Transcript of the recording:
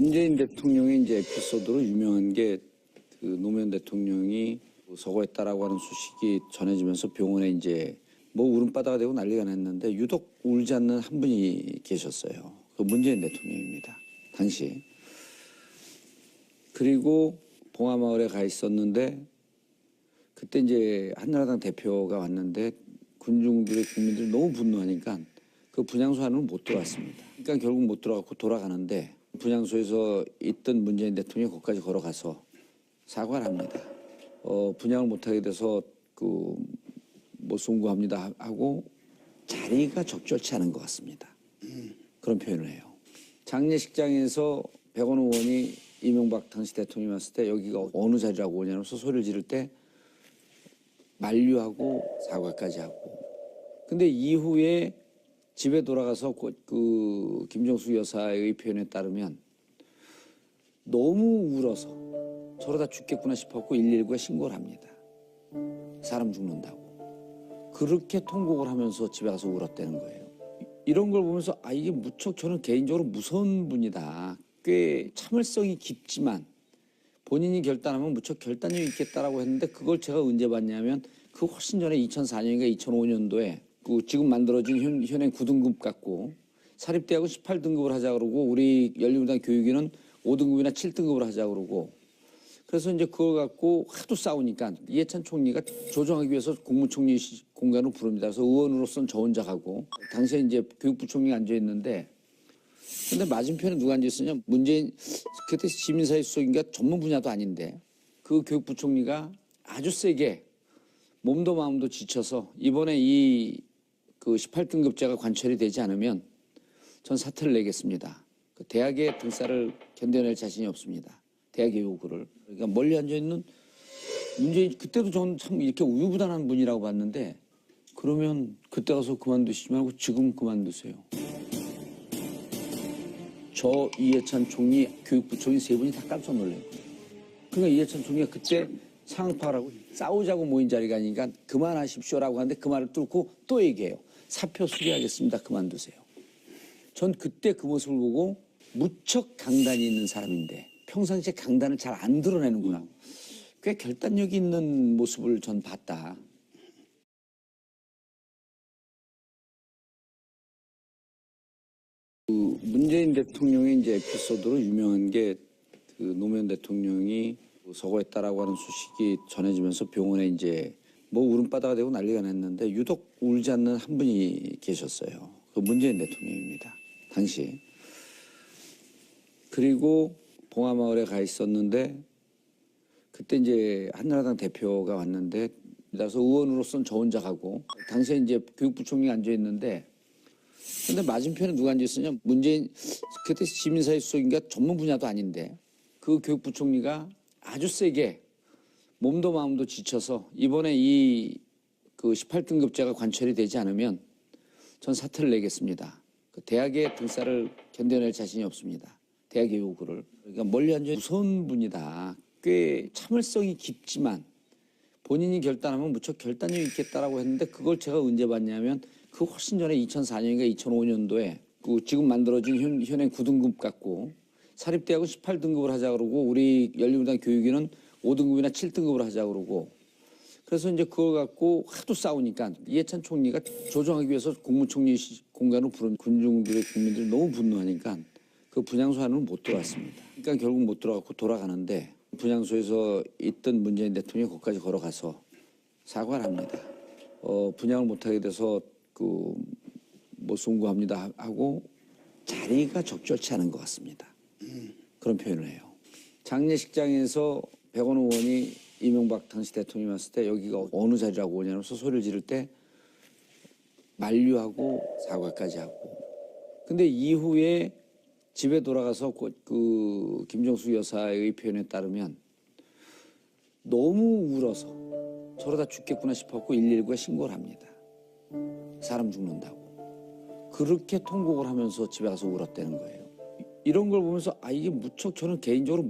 문재인 대통령의 이제 에피소드로 유명한 게 그 노무현 대통령이 서거했다라고 하는 소식이 전해지면서 병원에 이제 뭐 울음바다가 되고 난리가 났는데 유독 울지 않는 한 분이 계셨어요. 그 문재인 대통령입니다. 당시. 그리고 봉하마을에 가 있었는데 그때 이제 한나라당 대표가 왔는데 군중들의 국민들이 너무 분노하니까 그 분향소 안으로 못 들어왔습니다. 그러니까 결국 못 들어가고 돌아가는데 분향소에서 있던 문재인 대통령이 거기까지 걸어가서 사과를 합니다. 분향을 못하게 돼서 뭐 송구합니다 하고 자리가 적절치 않은 것 같습니다. 그런 표현을 해요. 장례식장에서 백원 의원이 이명박 당시 대통령이 왔을 때 여기가 어느 자리라고 오냐면서 소리를 지를 때 만류하고 사과까지 하고. 근데 이후에 집에 돌아가서 그 김정숙 여사의 표현에 따르면 너무 울어서 저러다 죽겠구나 싶었고 119에 신고를 합니다. 사람 죽는다고. 그렇게 통곡을 하면서 집에 가서 울었다는 거예요. 이런 걸 보면서 이게 무척 저는 개인적으로 무서운 분이다. 꽤 참을성이 깊지만 본인이 결단하면 무척 결단력이 있겠다라고 했는데 그걸 제가 언제 봤냐면 그 훨씬 전에 2004년인가 2005년도에 그 지금 만들어진 현행 9등급 갖고 사립대학은 18등급을 하자 그러고 우리 열린우리당 교육위는 5등급이나 7등급을 하자 그러고 그래서 이제 그걸 갖고 하도 싸우니까 이해찬 총리가 조정하기 위해서 국무총리 공간으로 부릅니다. 그래서 의원으로서는 저 혼자 가고 당시에 이제 교육부 총리가 앉아 있는데 근데 맞은편에 누가 앉아 있었냐 문재인 그때 시민사회 수석인가 전문 분야도 아닌데 그 교육부 총리가 아주 세게 몸도 마음도 지쳐서 이번에 그 18등급제가 관철이 되지 않으면 전 사퇴를 내겠습니다. 그 대학의 등살을 견뎌낼 자신이 없습니다. 대학의 요구를. 그러니까 멀리 앉아있는 문재인 그때도 저는 참 이렇게 우유부단한 분이라고 봤는데 그러면 그때 가서 그만두시지 말고 지금 그만두세요. 저 이해찬 총리 교육부 총리 세 분이 다 깜짝 놀래요. 그러니까 이해찬 총리가 그때 상황 파악하고 싸우자고 모인 자리가 아니니까 그만하십시오라고 하는데 그 말을 뚫고 또 얘기해요. 사표 수리하겠습니다. 그만두세요. 전 그때 그 모습을 보고 무척 강단이 있는 사람인데 평상시에 강단을 잘 안 드러내는구나. 꽤 결단력이 있는 모습을 전 봤다. 그 문재인 대통령의 이제 에피소드로 유명한 게 그 노무현 대통령이 서거했다라고 하는 소식이 전해지면서 병원에 이제 뭐 울음바다가 되고 난리가 났는데 유독 울지 않는 한 분이 계셨어요. 그 문재인 대통령입니다. 당시. 그리고 봉하마을에 가 있었는데 그때 이제 한나라당 대표가 왔는데 그래서 의원으로서는 저 혼자 가고 당시에 이제 교육부 총리가 앉아 있는데 근데 맞은편에 누가 앉아 있었냐 문재인 그때 시민사회 수석인가 전문 분야도 아닌데 그 교육부 총리가 아주 세게 몸도 마음도 지쳐서 이번에 그 18등급제가 관철이 되지 않으면 전 사퇴를 내겠습니다. 그 대학의 등살을 견뎌낼 자신이 없습니다. 대학의 요구를. 그러니까 멀리 앉아 무서운 분이다. 꽤 참을성이 깊지만 본인이 결단하면 무척 결단력이 있겠다라고 했는데 그걸 제가 언제 봤냐면 그 훨씬 전에 2004년인가 2005년도에 그 지금 만들어진 현행 9등급 갖고 사립대학은 18등급을 하자 그러고 우리 열린우리당 교육위는 5등급이나 7등급을 하자 그러고 그래서 이제 그걸 갖고 하도 싸우니까 이해찬 총리가 조정하기 위해서 국무총리 공간으로 부른 군중들의 국민들이 너무 분노하니까 그 분향소 안으로 못 들어왔습니다. 그러니까 결국 못 들어가고 돌아가는데 분향소에서 있던 문재인 대통령이 거기까지 걸어가서 사과를 합니다. 분향을 못하게 돼서 뭐 송구합니다 하고 자리가 적절치 않은 것 같습니다. 그런 표현을 해요. 장례식장에서 백원 의원이 이명박 당시 대통령이 왔을 때 여기가 어느 자리라고 오냐면서 소리를 지를 때 만류하고 사과까지 하고. 근데 이후에 집에 돌아가서 그 김정숙 여사의 표현에 따르면 너무 울어서 저러다 죽겠구나 싶었고 119에 신고를 합니다. 사람 죽는다고. 그렇게 통곡을 하면서 집에 가서 울었다는 거예요. 이런 걸 보면서 이게 무척 저는 개인적으로